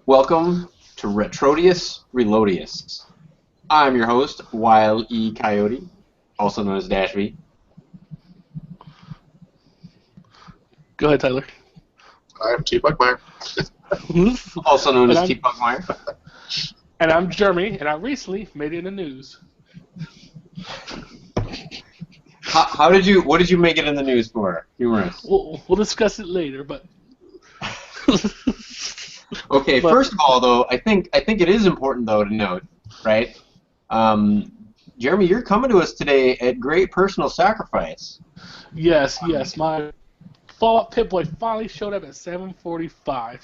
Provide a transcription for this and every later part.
Welcome to Retrodius Reloadius. I'm your host, Wild E. Coyote, also known as Dash V. Go ahead, Tyler. I'm T. Buckmeyer. Also known as T. Buckmeyer. And I'm Jeremy, and I recently made it in the news. What did you make it in the news for? Humorous. We'll discuss it later, but... Okay, first of all, though, I think it is important, though, to note, right? Jeremy, you're coming to us today at great personal sacrifice. Yes. My Fallout Pip-Boy finally showed up at 7:45.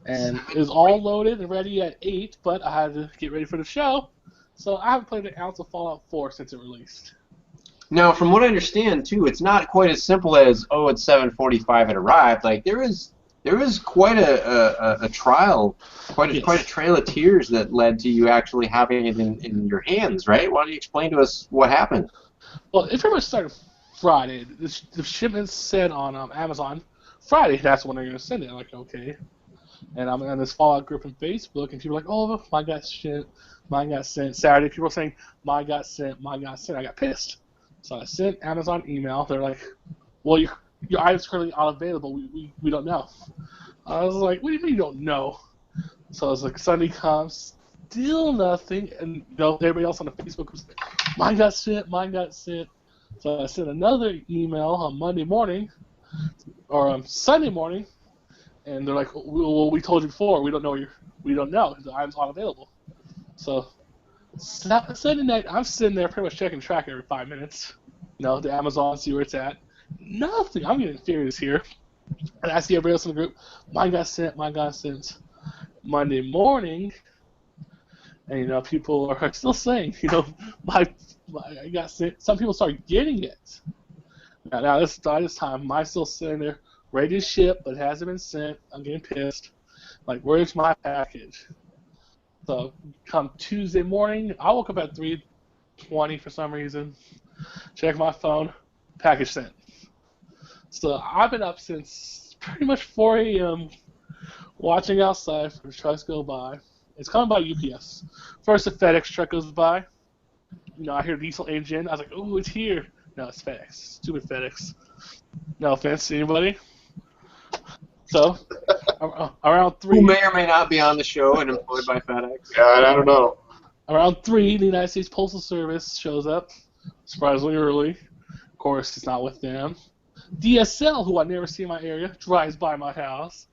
And it was all loaded and ready at 8, but I had to get ready for the show. So I haven't played an ounce of Fallout 4 since it released. Now, from what I understand, too, it's not quite as simple as, oh, it's 7:45, it arrived. Like, there is quite a trial, quite a trail of tears that led to you actually having it in your hands, right? Why don't you explain to us what happened? Well, it pretty much started Friday. The shipment said on Amazon, Friday, that's when they're going to send it. I'm like, okay. And I'm in this Fallout group on Facebook, and people are like, oh, mine got sent. Saturday, people were saying, mine got sent. I got pissed. So I sent Amazon email. They're like, well, your item's currently unavailable. We don't know. I was like, what do you mean you don't know? So I was like, Sunday comes, still nothing. And everybody else on the Facebook was like, mine got sent. So I sent another email on Monday morning, or Sunday morning, and they're like, well, we told you before. We don't know. The item's unavailable. So Sunday night, I'm sitting there pretty much checking track every 5 minutes. The Amazon, see where it's at. Nothing. I'm getting furious here. And I see everybody else in the group. Mine got sent. Monday morning, and people are still saying, I got sent. Some people start getting it. Now this time, mine's still sitting there, ready to ship, but it hasn't been sent. I'm getting pissed. Like, where's my package? So come Tuesday morning, I woke up at 3:20 for some reason. Check my phone, package sent. So I've been up since pretty much 4 a.m. watching outside for the trucks go by. It's coming by UPS. First, the FedEx truck goes by. I hear diesel engine. I was like, "Ooh, it's here." No, it's FedEx. Stupid FedEx. No offense to anybody. So around 3. Who may or may not be on the show and employed by FedEx. Yeah, I don't know. Around 3, the United States Postal Service shows up, surprisingly early. Of course, it's not with them. DSL, who I never see in my area, drives by my house.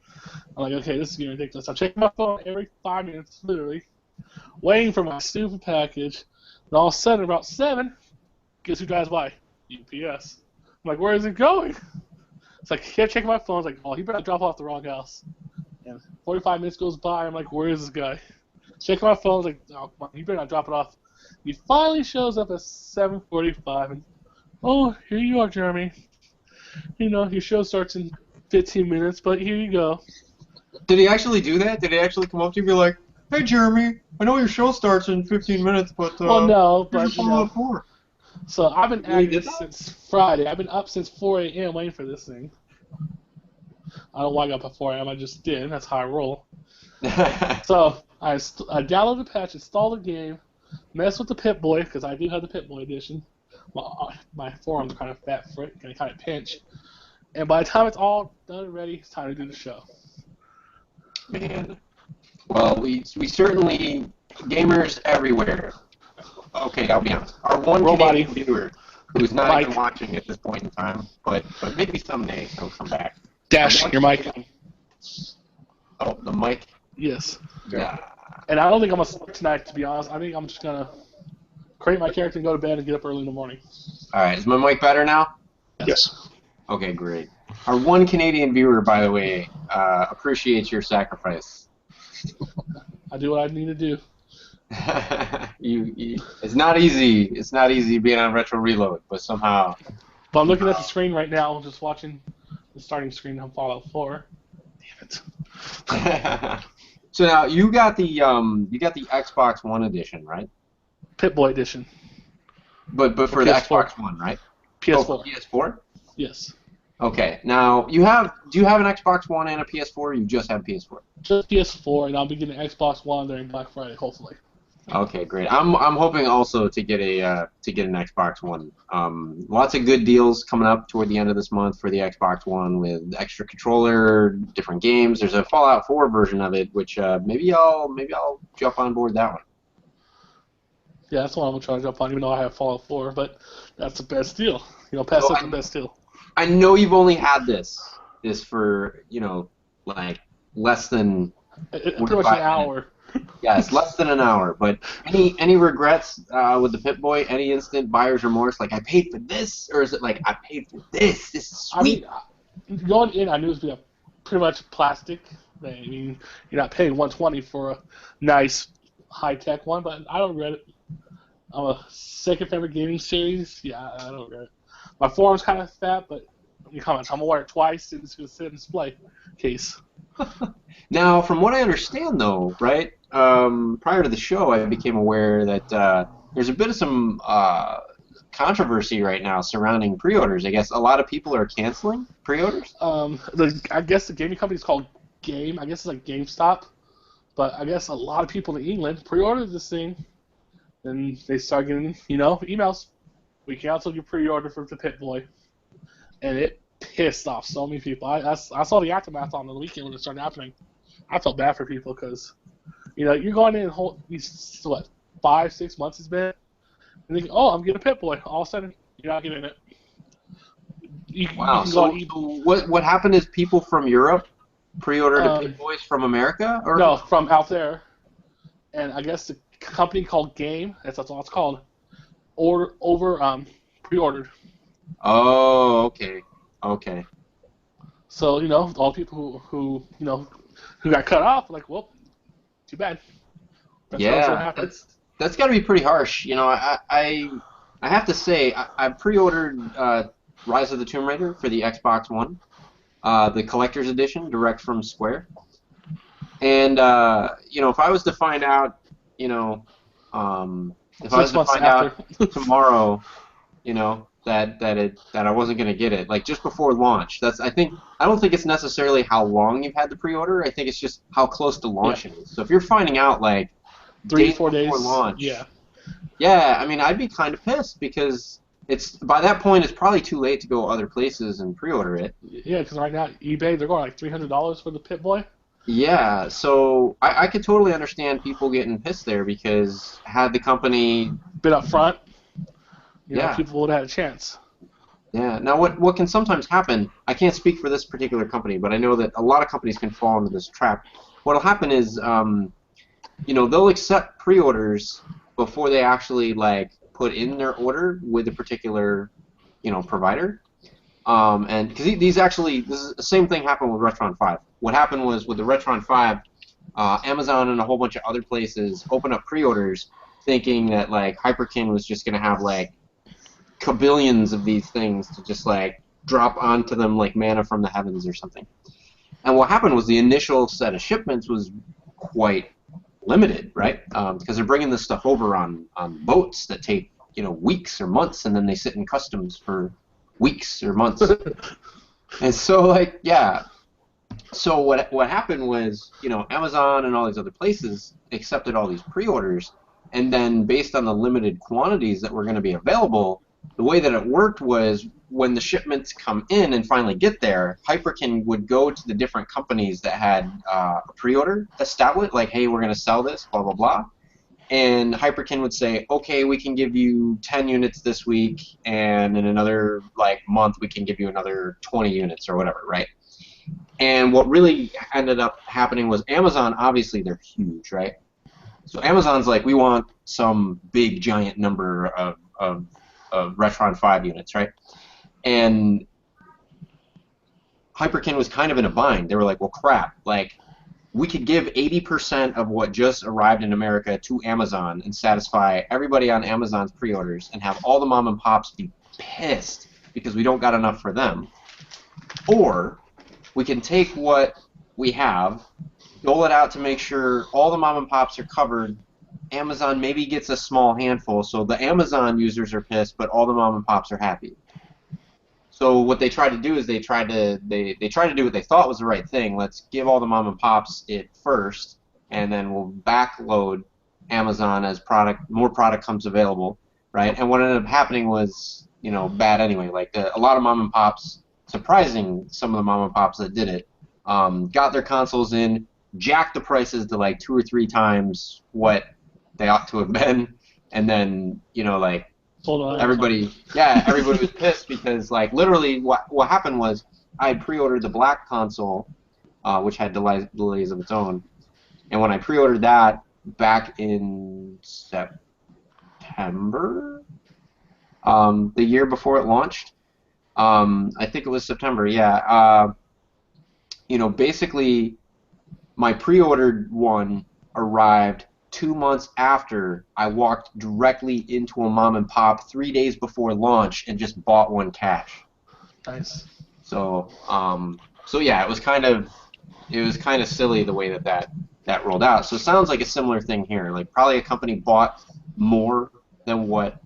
I'm like, okay, this is getting ridiculous. I'm checking my phone every 5 minutes, literally, waiting for my stupid package. And all of a sudden, about 7, guess who drives by? UPS. I'm like, where is it going? It's like, I kept checking my phone. I was like, oh, he better drop off the wrong house. And 45 minutes goes by. I'm like, where is this guy? Checking my phone. I was like, oh, come on, he better not drop it off. He finally shows up at 7:45. And, oh, here you are, Jeremy. Your show starts in 15 minutes, but here you go. Did he actually do that? Did he actually come up to you and be like, hey, Jeremy, I know your show starts in 15 minutes, but well, no, but So I've been really since Friday. I've been up since 4 a.m. waiting for this thing. I don't know why I got up at 4 a.m. I just did. That's how I roll. So I downloaded the patch, installed the game, messed with the Pip-Boy, because I do have the Pip-Boy edition. My forearms are kind of fat for it, kind of pinch. And by the time it's all done and ready, it's time to do the show. Man. Well, we certainly, gamers everywhere. Okay, I'll be honest. Our one Canadian viewer who's not even watching at this point in time, but maybe someday he'll come back. Dash, your mic. Oh, the mic? Yes. Yeah. And I don't think I'm going to start tonight, to be honest. I think I'm just going to create my character and go to bed and get up early in the morning. All right. Is my mic better now? Yes. Okay, great. Our one Canadian viewer, by the way, appreciates your sacrifice. I do what I need to do. It's not easy. It's not easy being on Retro Reload, but somehow. But I'm looking at the screen right now, just watching the starting screen on Fallout 4. Damn it. So now you got the Xbox One edition, right? Pip-Boy edition. But for the Xbox One, right? PS4. Oh, PS4? Yes. Okay. Now do you have an Xbox One and a PS4? Or you just have PS4? Just PS4, and I'll be getting an Xbox One during Black Friday, hopefully. Okay, great. I'm hoping also to get an Xbox One. Lots of good deals coming up toward the end of this month for the Xbox One with extra controller, different games. There's a Fallout 4 version of it, which maybe I'll jump on board that one. Yeah, that's what I'm gonna try to jump on, even though I have Fallout 4. But that's the best deal. Pass So up the best deal. I know you've only had this for like less than Pretty much an 45 minutes. hour. Yes, less than an hour. But any regrets with the Pip-Boy? Any instant buyer's remorse? Like, I paid for this? Or is it like, I paid for this? This is sweet. I mean, going in, I knew it was pretty much plastic. I mean, you're not paying $120 for a nice high-tech one, but I don't regret it. I'm a second favorite gaming series. Yeah, I don't regret it. My form's kind of fat, but I'm gonna wear it twice, and it's gonna sit in display case. Now, from what I understand, though, right, prior to the show, I became aware that there's a bit of some controversy right now surrounding pre-orders. I guess a lot of people are canceling pre-orders. I guess the gaming company is called Game. I guess it's like GameStop, but I guess a lot of people in England pre-ordered this thing, and they start getting emails. We canceled your pre-order for the Pip-Boy, and it pissed off so many people. I saw the aftermath on the weekend when it started happening. I felt bad for people because, you're going in and these 5-6 months it's been, and think, oh, I'm getting a Pip-Boy. All of a sudden, you're not getting it. Wow. So what happened is people from Europe pre-ordered a Pip-Boys from America, or no, from out there, and I guess the company called Game, that's what it's called, pre-ordered. Oh, okay. Okay. So, all the people who got cut off, like, well, too bad. Yeah, that's got to be pretty harsh. I have to say, I pre-ordered Rise of the Tomb Raider for the Xbox One, the collector's edition, direct from Square. And if I was to find out, if I was to find out tomorrow, that I wasn't going to get it, like just before launch. I don't think it's necessarily how long you've had the pre-order. I think it's just how close to launch it is. So if you're finding out like 3-4 days before launch, yeah, I mean, I'd be kind of pissed because by that point it's probably too late to go other places and pre-order it. Yeah, because right now eBay they're going like $300 for the Pip-Boy. Yeah, so I could totally understand people getting pissed there because had the company been up front, yeah, people would have had a chance. Yeah. Now, what can sometimes happen, I can't speak for this particular company, but I know that a lot of companies can fall into this trap. What'll happen is, they'll accept pre-orders before they actually, like, put in their order with a particular, provider. And because this is the same thing happened with Retron 5. What happened was with the Retron 5, Amazon and a whole bunch of other places opened up pre-orders thinking that, like, Hyperkin was just going to have, like, kabillions of these things to just like drop onto them like manna from the heavens or something. And what happened was the initial set of shipments was quite limited, right? Because they're bringing this stuff over on boats that take weeks or months, and then they sit in customs for weeks or months. And so like so what happened was Amazon and all these other places accepted all these pre-orders, and then based on the limited quantities that were going to be available, the way that it worked was when the shipments come in and finally get there, Hyperkin would go to the different companies that had a pre-order established, like, hey, we're going to sell this, blah, blah, blah. And Hyperkin would say, okay, we can give you 10 units this week, and in another month we can give you another 20 units or whatever, right? And what really ended up happening was Amazon, obviously, they're huge, right? So Amazon's like, we want some big, giant number of Retron 5 units, right? And Hyperkin was kind of in a bind. They were like, well, crap, like, we could give 80% of what just arrived in America to Amazon and satisfy everybody on Amazon's pre-orders and have all the mom and pops be pissed because we don't got enough for them. Or we can take what we have, dole it out to make sure all the mom and pops are covered. Amazon maybe gets a small handful, so the Amazon users are pissed, but all the mom and pops are happy. So what they tried to do is they tried to do what they thought was the right thing. Let's give all the mom and pops it first, and then we'll backload Amazon as more product comes available, right? And what ended up happening was, bad anyway. Like a lot of mom and pops, surprising some of the mom and pops that did it, got their consoles in, jacked the prices to like 2 or 3 times what they ought to have been, and then everybody was pissed because like literally what happened was I had pre-ordered the black console, which had delays of its own, and when I pre-ordered that back in September, the year before it launched, I think it was September, yeah. Basically my pre-ordered one arrived 2 months after I walked directly into a mom and pop 3 days before launch and just bought one cash. Nice. So yeah, it was kind of silly the way that rolled out. So it sounds like a similar thing here. Like probably a company bought more than what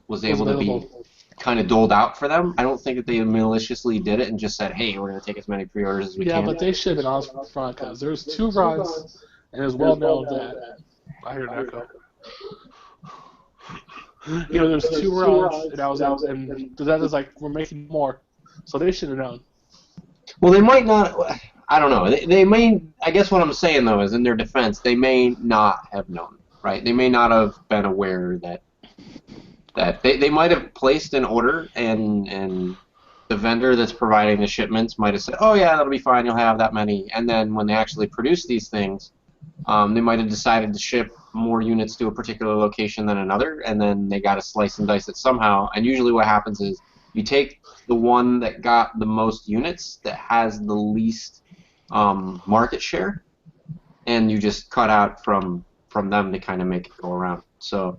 was able to be kind of doled out for them. I don't think that they maliciously did it and just said, hey, we're going to take as many pre-orders as we can. Yeah, but they should have been honest from the front because there's 2 runs, and it's well known that I hear an echo. There's 2 runs, and I was out, and that is like we're making more, so they should have known. Well, they might not. I don't know. They may. I guess what I'm saying though is, in their defense, they may not have known. Right? They may not have been aware that they might have placed an order and the vendor that's providing the shipments might have said, oh yeah, that'll be fine, you'll have that many, and then when they actually produce these things, they might have decided to ship more units to a particular location than another, and then they got to slice and dice it somehow. And usually what happens is you take the one that got the most units, that has the least market share, and you just cut out from them to kind of make it go around. So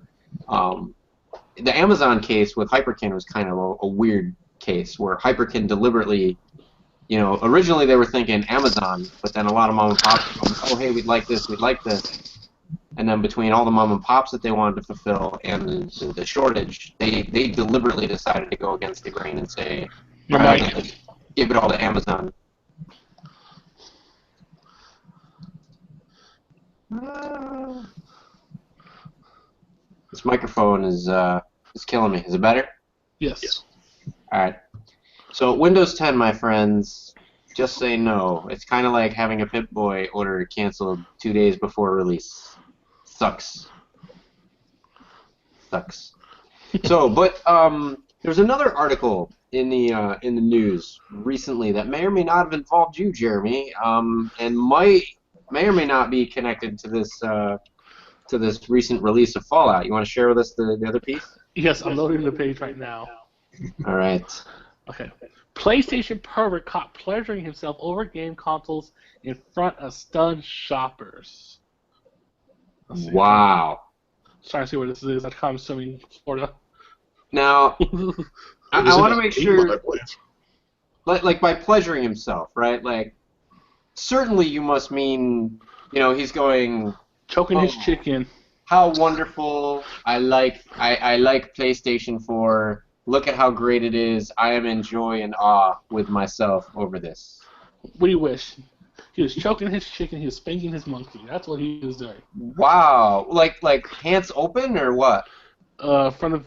the Amazon case with Hyperkin was kind of a weird case where Hyperkin deliberately, originally they were thinking Amazon, but then a lot of mom and pops were going, oh hey, we'd like this, and then between all the mom and pops that they wanted to fulfill and the shortage, they deliberately decided to go against the grain and say, give it all to Amazon. This microphone is killing me. Is it better? Yes. All right. So Windows 10, my friends, just say no. It's kind of like having a Pip-Boy order canceled 2 days before release. Sucks. So, but there's another article in the news recently that may or may not have involved you, Jeremy, and may or may not be connected to this recent release of Fallout. You want to share with us the other piece? Yes, I'm loading the page right now. All right. Okay. PlayStation pervert caught pleasuring himself over game consoles in front of stunned shoppers. Wow. Trying to see where this is. I'm assuming Florida. Now, I want to make sure, like by pleasuring himself, right? Like, certainly you must mean, he's going choking his chicken. How wonderful! I like PlayStation 4. Look at how great it is. I am in joy and awe with myself over this. What do you wish? He was choking his chicken. He was spanking his monkey. That's what he was doing. Wow! Like hands open or what? From the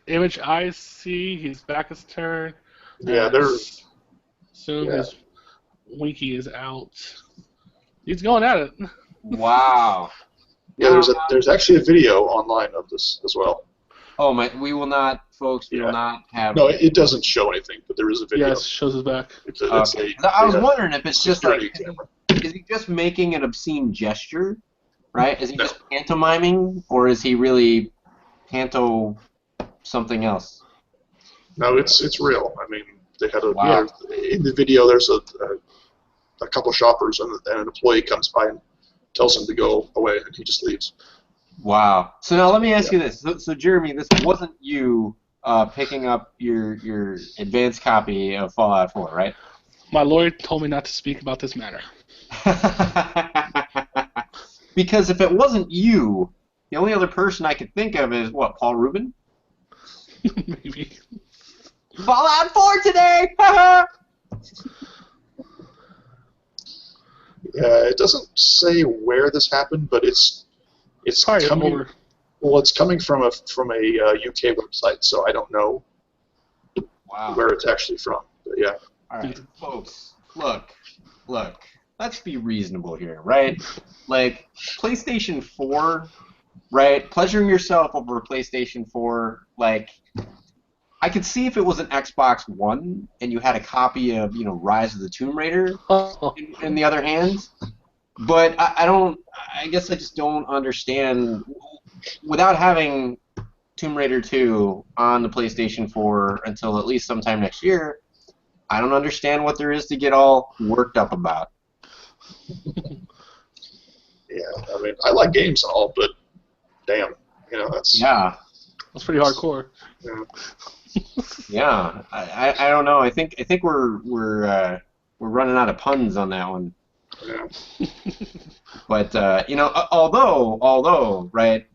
image I see, his back is turned. Yeah, there's. Soon his winky is out. He's going at it. Wow. Yeah, there's actually a video online of this as well. Oh my! We will not, folks. We will not have. No, it doesn't show anything, but there is a video. Yes, shows his back. I was wondering if it's just like, is he just making an obscene gesture, right? Is he just pantomiming, or is he really panto something else? No, it's real. I mean, they had in the video. There's a couple of shoppers, and an employee comes by and tells him to go away, and he just leaves. Wow. So now let me ask you this. So Jeremy, this wasn't you picking up your advanced copy of Fallout 4, right? My lawyer told me not to speak about this matter. Because if it wasn't you, the only other person I could think of is, what, Paul Rubin? Maybe. Fallout 4 today! Haha! Yeah, it doesn't say where this happened, but it's Probably coming. over. Well, it's coming from a UK website, so I don't know Wow. where it's actually from. But yeah. All right, folks, look. Let's be reasonable here, right? Like, PlayStation 4, right? Pleasuring yourself over a PlayStation 4, like, I could see if it was an Xbox One and you had a copy of, Rise of the Tomb Raider in the other hand, but I guess I just don't understand, without having Tomb Raider 2 on the PlayStation 4 until at least sometime next year, I don't understand what there is to get all worked up about. Yeah, I mean, I like games and all, but damn, that's... Yeah. That's pretty hardcore. Yeah. Yeah, I don't know. I think we're running out of puns on that one. Yeah. But although right,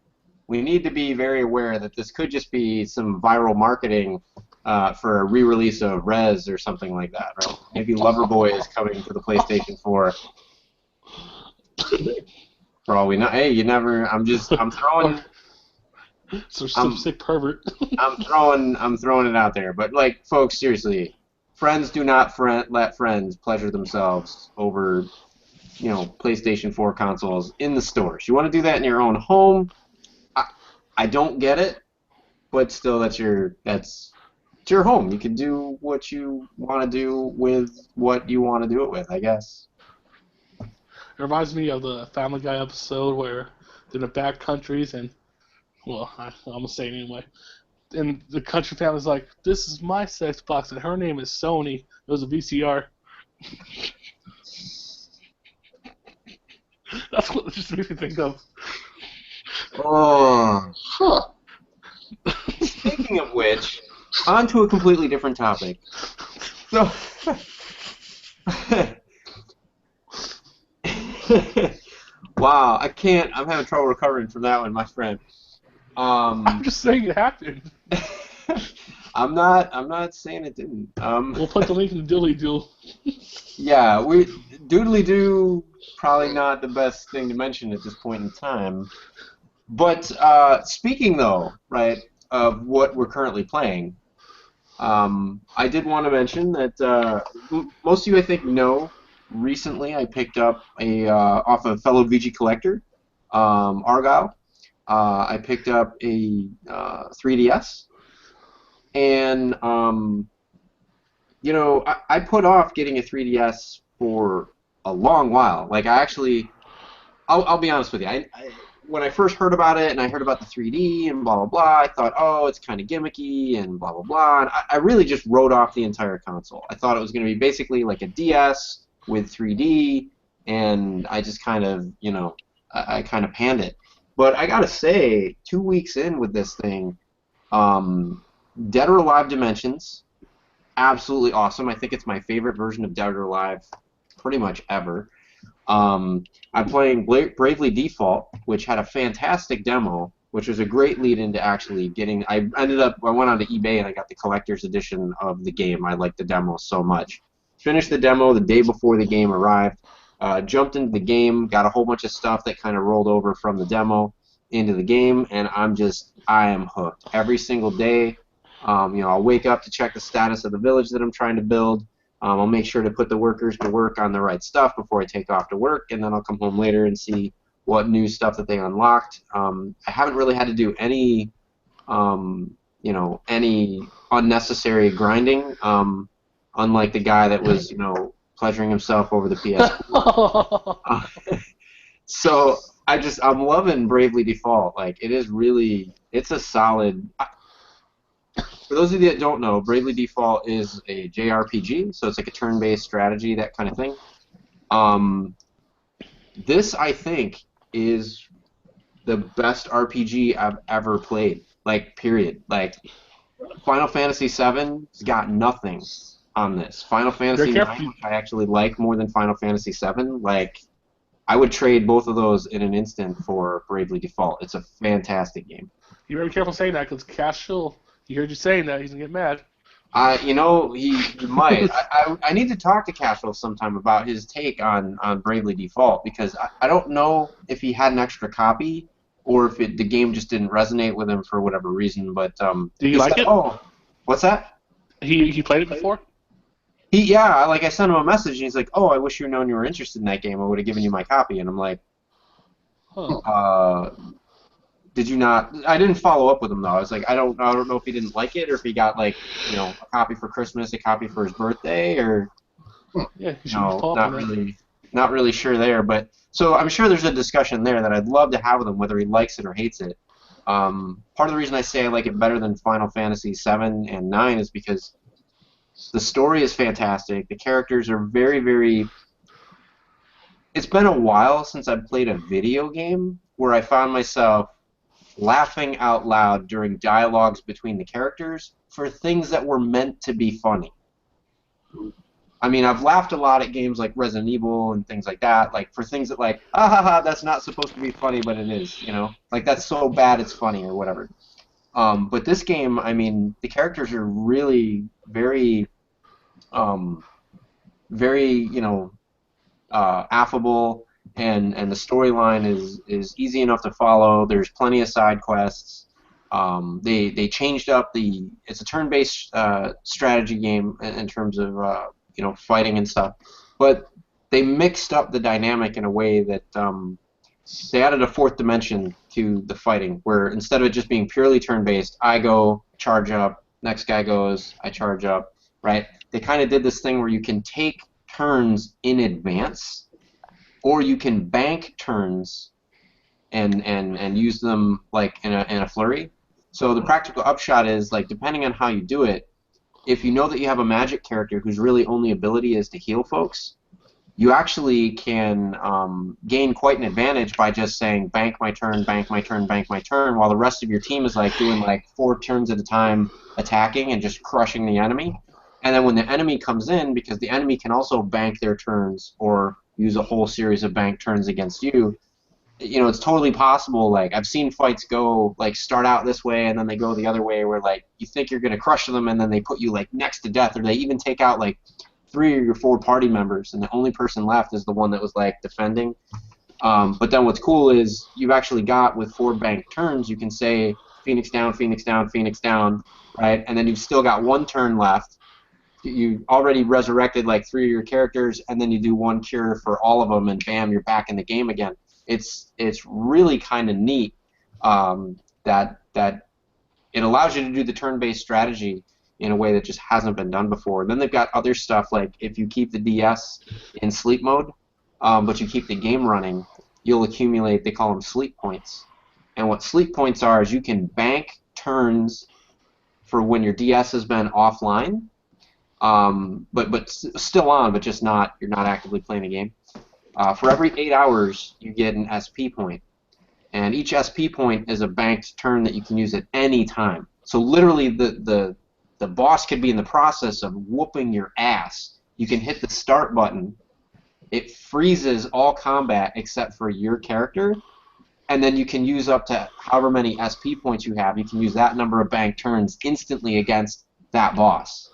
we need to be very aware that this could just be some viral marketing for a re-release of Rez or something like that, right? Maybe Loverboy is coming to the PlayStation 4. For all we know, hey, you never. I'm throwing. So some sick pervert. I'm throwing it out there. But like, folks, seriously, friends do not let friends pleasure themselves over, PlayStation 4 consoles in the stores. You want to do that in your own home. I don't get it, but still, that's your home. You can do what you want to do with what you want to do it with, I guess. It reminds me of the Family Guy episode where they're in the back countries and, well, I'm going to say it anyway. And the country family's like, this is my sex box, and her name is Sony. It was a VCR. That's what it just makes me think of. Oh. Huh. Speaking of which, on to a completely different topic. So, wow, I'm having trouble recovering from that one, my friend. I'm just saying it happened. I'm not saying it didn't. We'll put the link in the doodly doo. Yeah, doodly doo, probably not the best thing to mention at this point in time. But speaking though, right, of what we're currently playing, I did want to mention that most of you, I think, know. Recently, I picked up off a fellow VG collector, Argyle. I picked up a 3DS, and I put off getting a 3DS for a long while. Like, I'll be honest with you. When I first heard about it and I heard about the 3D and blah blah blah, I thought, oh, it's kind of gimmicky and blah blah blah. And I really just wrote off the entire console. I thought it was going to be basically like a DS with 3D, and I just kind of, I kind of panned it. But I gotta say, 2 weeks in with this thing, Dead or Alive Dimensions, absolutely awesome. I think it's my favorite version of Dead or Alive pretty much ever. I'm playing Bravely Default, which had a fantastic demo, which was a great lead into actually getting... I went onto eBay and I got the collector's edition of the game. I liked the demo so much. Finished the demo the day before the game arrived. Jumped into the game, got a whole bunch of stuff that kind of rolled over from the demo into the game, and I am hooked. Every single day, I'll wake up to check the status of the village that I'm trying to build. I'll make sure to put the workers to work on the right stuff before I take off to work, and then I'll come home later and see what new stuff that they unlocked. I haven't really had to do any unnecessary grinding, unlike the guy that was, pleasuring himself over the PS4. So I'm loving Bravely Default. Like, it's a solid. For those of you that don't know, Bravely Default is a JRPG, so it's like a turn-based strategy, that kind of thing. This, I think, is the best RPG I've ever played. Like, period. Like, Final Fantasy VII's got nothing on this. Final Fantasy IX, which I actually like more than Final Fantasy VII, like, I would trade both of those in an instant for Bravely Default. It's a fantastic game. You better be careful saying that, because Cash Shill, he heard you saying that, he's going to get mad. You know, he might. I need to talk to Cashel sometime about his take on Bravely Default because I don't know if he had an extra copy or if the game just didn't resonate with him for whatever reason. But Do you he like said, it? "Oh, what's that?" He played it before? Yeah, like I sent him a message and he's like, "Oh, I wish you had known you were interested in that game. I would have given you my copy." And I'm like, Huh. Did you not? I didn't follow up with him though. I was like, I don't know if he didn't like it or if he got like, a copy for Christmas, a copy for his birthday, or Yeah, you should follow up on that. not really sure there. But so I'm sure there's a discussion there that I'd love to have with him, whether he likes it or hates it. Part of the reason I say I like it better than Final Fantasy VII and IX is because the story is fantastic. The characters are very, very. It's been a while since I've played a video game where I found myself laughing out loud during dialogues between the characters for things that were meant to be funny. I mean, I've laughed a lot at games like Resident Evil and things like that, like for things that like, ah ha ha, that's not supposed to be funny, but it is, like that's so bad it's funny or whatever. But this game, I mean, the characters are really very, very, affable, and the storyline is easy enough to follow. There's plenty of side quests. They changed up it's a turn-based strategy game in terms of fighting and stuff, but they mixed up the dynamic in a way that they added a fourth dimension to the fighting, where instead of it just being purely turn-based, I go charge up, next guy goes, I charge up, right? They kind of did this thing where you can take turns in advance, or you can bank turns and use them like in a flurry. So the practical upshot is, like, depending on how you do it, if you know that you have a magic character whose really only ability is to heal folks, you actually can gain quite an advantage by just saying bank my turn, bank my turn, bank my turn, while the rest of your team is like doing like 4 turns at a time attacking and just crushing the enemy. And then when the enemy comes in, because the enemy can also bank their turns or use a whole series of bank turns against you, it's totally possible. Like, I've seen fights go, like, start out this way and then they go the other way where, like, you think you're going to crush them and then they put you, like, next to death, or they even take out, like, 3 or 4 party members and the only person left is the one that was, like, defending. But then what's cool is you've actually got, with 4 bank turns, you can say Phoenix down, Phoenix down, Phoenix down, right? And then you've still got 1 turn left. You already resurrected like 3 of your characters, and then you do 1 cure for all of them, and bam, you're back in the game again. It's really kind of neat that it allows you to do the turn-based strategy in a way that just hasn't been done before. Then they've got other stuff like if you keep the DS in sleep mode, but you keep the game running, you'll accumulate, they call them sleep points. And what sleep points are is you can bank turns for when your DS has been offline, but still on, but just not, you're not actively playing the game. For every 8 hours, you get an SP point, and each SP point is a banked turn that you can use at any time. So literally, the boss could be in the process of whooping your ass. You can hit the start button. It freezes all combat except for your character, and then you can use up to however many SP points you have. You can use that number of banked turns instantly against that boss.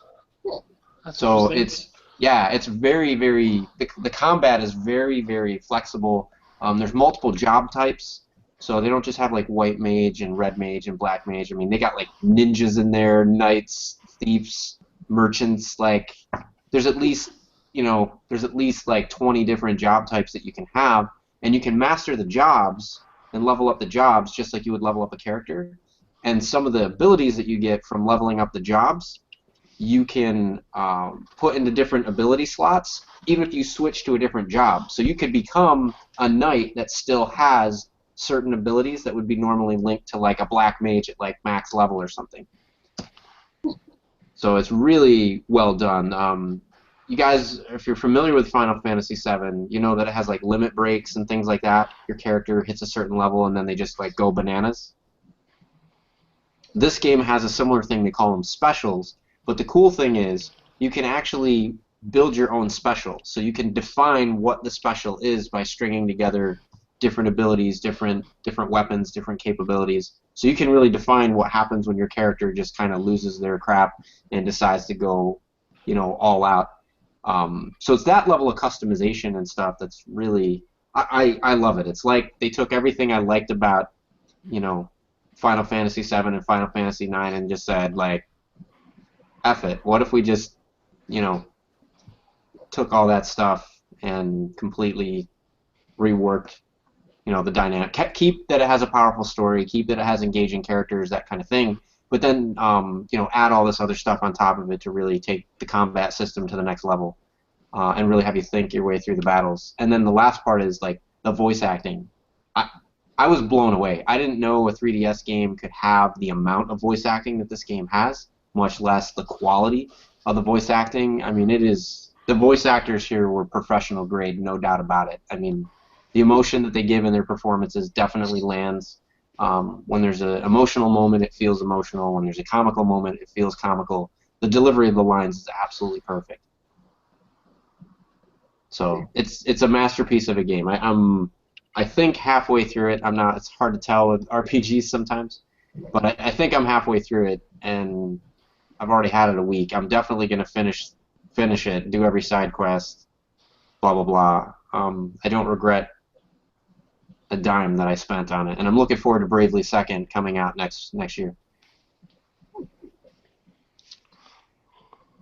That's So interesting. it's very, very, the combat is very, very flexible. There's multiple job types, so they don't just have like white mage and red mage and black mage. I mean, they got like ninjas in there, knights, thieves, merchants. Like, there's at least like 20 different job types that you can have, and you can master the jobs and level up the jobs just like you would level up a character. And some of the abilities that you get from leveling up the jobs, you can put into different ability slots, even if you switch to a different job. So you could become a knight that still has certain abilities that would be normally linked to like a black mage at like max level or something. So it's really well done. You guys, if you're familiar with Final Fantasy VII, you know that it has like limit breaks and things like that. Your character hits a certain level and then they just like go bananas. This game has a similar thing. They call them specials. But the cool thing is you can actually build your own special. So you can define what the special is by stringing together different abilities, different weapons, different capabilities. So you can really define what happens when your character just kind of loses their crap and decides to go, all out. So it's that level of customization and stuff that's really, I love it. It's like they took everything I liked about, Final Fantasy VII and Final Fantasy IX and just said, like, F it. What if we just, took all that stuff and completely reworked, the dynamic. Keep that it has a powerful story, keep that it has engaging characters, that kind of thing, but then, add all this other stuff on top of it to really take the combat system to the next level and really have you think your way through the battles. And then the last part is, like, the voice acting. I was blown away. I didn't know a 3DS game could have the amount of voice acting that this game has, much less the quality of the voice acting. I mean, the voice actors here were professional grade, no doubt about it. I mean, the emotion that they give in their performances definitely lands. When there's an emotional moment, it feels emotional. When there's a comical moment, it feels comical. The delivery of the lines is absolutely perfect. So it's a masterpiece of a game. I think halfway through it. I'm not. It's hard to tell with RPGs sometimes, but I think I'm halfway through it, and I've already had it a week. I'm definitely going to finish it, do every side quest, blah blah blah. I don't regret a dime that I spent on it, and I'm looking forward to Bravely Second coming out next year. So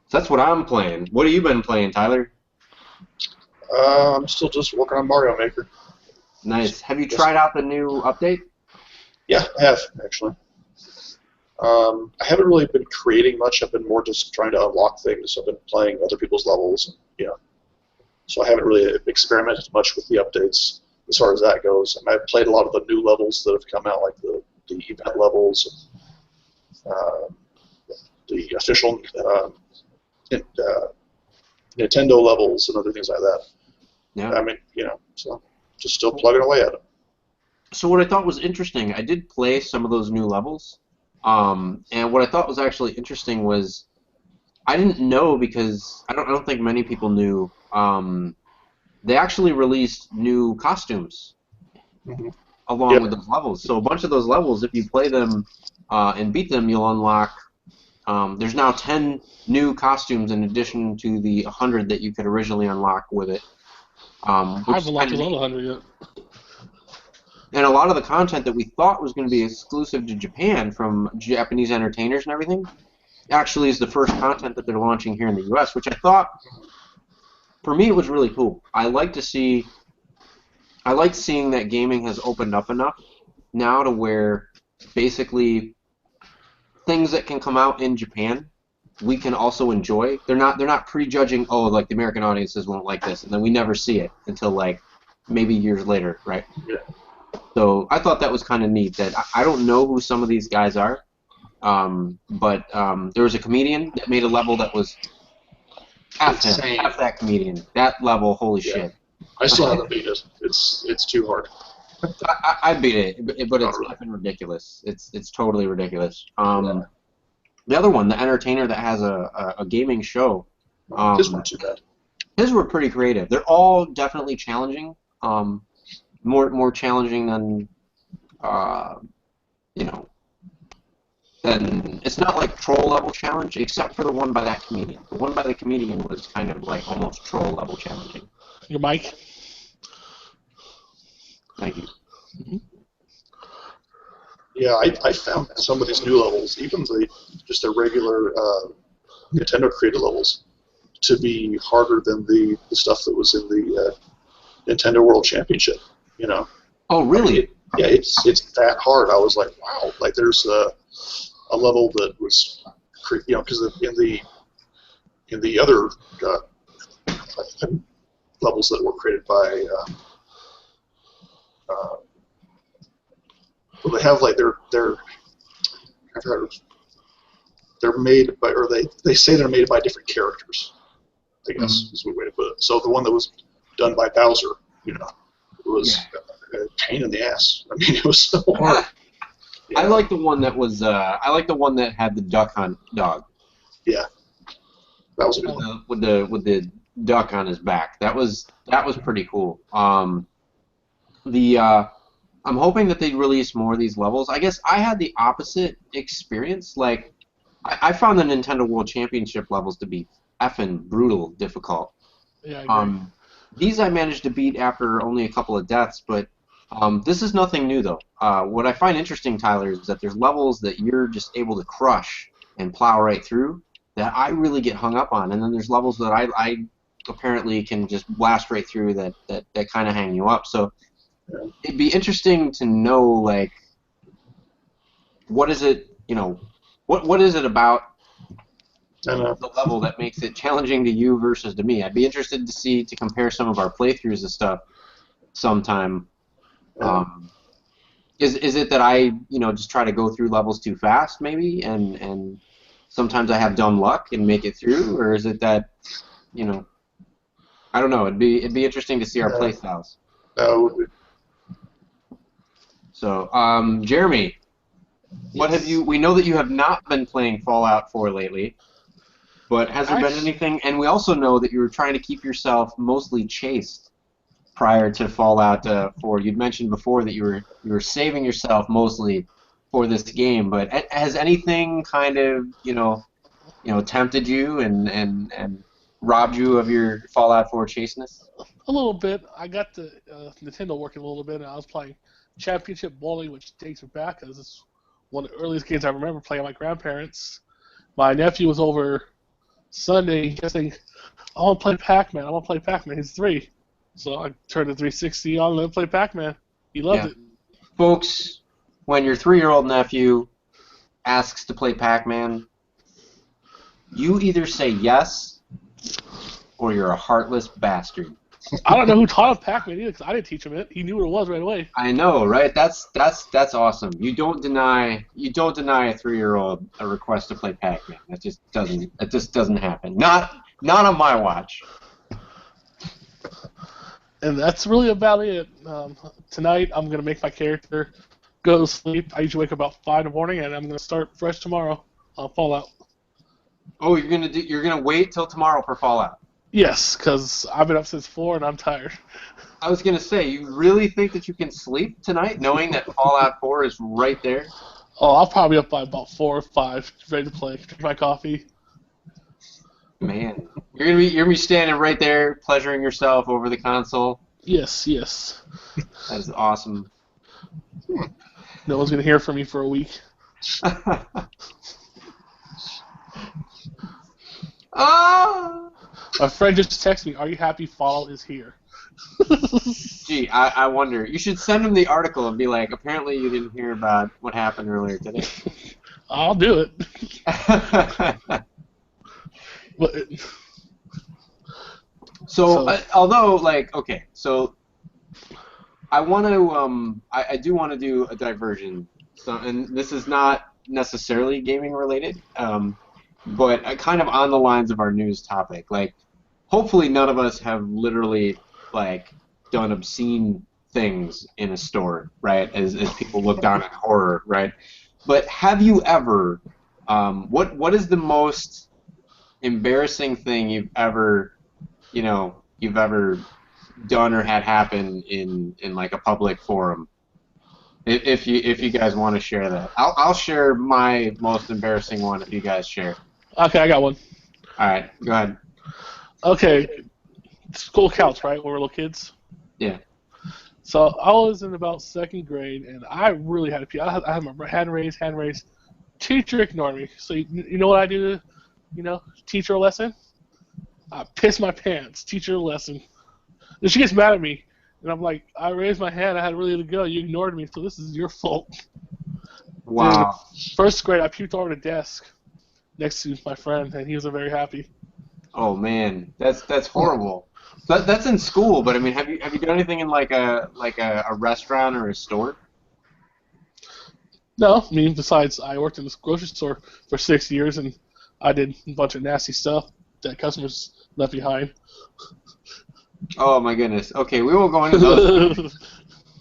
that's what I'm playing. What have you been playing, Tyler? I'm still just working on Mario Maker. Nice. Have you tried out the new update? Yeah, I have, actually. I haven't really been creating much. I've been more just trying to unlock things. I've been playing other people's levels. So I haven't really experimented much with the updates as far as that goes. And I've played a lot of the new levels that have come out, like the event levels, the official Nintendo levels, and other things like that. Yeah. I mean, so just still plugging away at it. So what I thought was interesting, I did play some of those new levels, and what I thought was actually interesting was I didn't know, because I don't think many people knew. They actually released new costumes along with those levels. So a bunch of those levels, if you play them and beat them, you'll unlock. There's now 10 new costumes in addition to the 100 that you could originally unlock with it. I haven't unlocked the 100 yet. And a lot of the content that we thought was going to be exclusive to Japan from Japanese entertainers and everything actually is the first content that they're launching here in the U.S., which I thought, for me, it was really cool. I like seeing that gaming has opened up enough now to where basically things that can come out in Japan we can also enjoy. They're not prejudging, like the American audiences won't like this, and then we never see it until like maybe years later, right? Yeah. So I thought that was kind of neat. That I don't know who some of these guys are, but there was a comedian that made a level that was F that comedian. That level, holy shit. I still haven't beat it. It's too hard. I beat it, but it's really. fucking ridiculous. It's totally ridiculous. The other one, the entertainer that has a gaming show, His weren't too bad. His were pretty creative. They're all definitely challenging. More challenging than than it's not like troll level challenge, except for the one by that comedian. The one by the comedian was kind of like almost troll level challenging. Your mic. Thank you. Mm-hmm. Yeah, I found some of these new levels, even just the regular Nintendo created levels, to be harder than the stuff that was in the Nintendo World Championship. Oh, really? It's that hard. I was like, wow. Like there's a level that was, because in the other levels that were created by. Well, they have like they're made by, or they say they're made by different characters, I guess is a way to put it. So the one that was done by Bowser, it was a pain in the ass. I mean, it was so hard. Yeah. I like the one that was. I like the one that had the duck hunt dog. Yeah, that was a good one. With the duck on his back. That was pretty cool. I'm hoping that they release more of these levels. I guess I had the opposite experience. Like, I found the Nintendo World Championship levels to be effing brutal difficult. Yeah, I agree. These I managed to beat after only a couple of deaths, but this is nothing new, though. What I find interesting, Tyler, is that there's levels that you're just able to crush and plow right through that I really get hung up on, and then there's levels that I apparently can just blast right through that kind of hang you up. So it'd be interesting to know, like, what is it, what is it about the level that makes it challenging to you versus to me? I'd be interested to compare some of our playthroughs and stuff sometime. Is it that I just try to go through levels too fast maybe, and sometimes I have dumb luck and make it through, or is it that I don't know. It'd be interesting to see our play styles. So, Jeremy, what have you? We know that you have not been playing Fallout 4 lately, but has there been anything? And we also know that you were trying to keep yourself mostly chaste prior to Fallout 4. You'd mentioned before that you were saving yourself mostly for this game, but has anything kind of tempted you and robbed you of your Fallout 4 chasteness? A little bit. I got the Nintendo working a little bit, and I was playing Championship Bowling, which takes me back because it's one of the earliest games I remember playing with my grandparents. My nephew was over Sunday guessing, I want to play Pac-Man. I want to play Pac-Man. He's 3. So I turned the 360 on and let him play Pac-Man. He loved it. Folks, when your 3-year-old nephew asks to play Pac-Man, you either say yes or you're a heartless bastard. I don't know who taught him Pac-Man either, because I didn't teach him it. He knew what it was right away. I know, right? That's awesome. You don't deny a 3-year-old a request to play Pac-Man. That just doesn't happen. Not on my watch. And that's really about it. Tonight I'm gonna make my character go to sleep. I usually wake up about 5 in the morning, and I'm gonna start fresh tomorrow on Fallout. Oh, you're gonna wait till tomorrow for Fallout? Yes, because I've been up since 4 and I'm tired. I was going to say, you really think that you can sleep tonight knowing that Fallout 4 is right there? Oh, I'll probably be up by about 4 or 5, ready to play. Drink my coffee. Man, you're gonna be standing right there, pleasuring yourself over the console. Yes. That is awesome. No one's gonna hear from me for a week. My friend just texted me, "Are you happy Fallout is here?" Gee, I wonder. You should send him the article and be like, apparently you didn't hear about what happened earlier today. I'll do it. Although, okay, so I want to, I do want to do a diversion. So, and this is not necessarily gaming related, but kind of on the lines of our news topic. Like, hopefully none of us have literally, done obscene things in a store, right? As people look down at horror, right? But have you ever, what is the most embarrassing thing you've ever done or had happen in like a public forum? If you guys want to share that, I'll share my most embarrassing one if you guys share. Okay, I got one. All right, go ahead. Okay, school counts, right? When we're little kids. Yeah. So I was in about 2nd grade, and I really had to pee. I had my hand raised. Teacher ignored me. So you know what I do to, teach her a lesson? I piss my pants. Teach her a lesson. And she gets mad at me, and I'm like, I raised my hand. I had really to go. You ignored me, so this is your fault. Wow. In 1st grade, I puked over the desk next to my friend, and he wasn't very happy. Oh man, that's horrible. That's in school, but I mean, have you done anything in like a restaurant or a store? No, I mean, besides I worked in this grocery store for 6 years, and I did a bunch of nasty stuff that customers left behind. Oh my goodness. Okay, we won't go into those.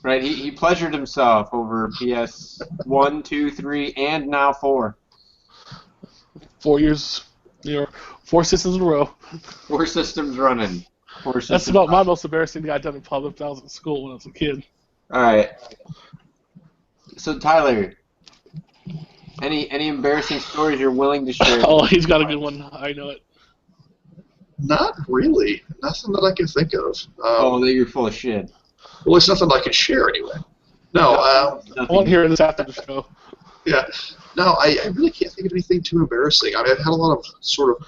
Right, he pleasured himself over PS 1, 2, 3, and now 4. 4 years, 4 systems in a row. 4 systems running. That's about my most embarrassing thing I've done in public when I was in school when I was a kid. All right. So Tyler, any embarrassing stories you're willing to share? Oh, he's got a good one. I know it. Not really. Nothing that I can think of. Oh, that you're full of shit. Well, it's nothing I can share anyway. No, I want to hear this after the show. yeah. No, I really can't think of anything too embarrassing. I mean, I've had a lot of sort of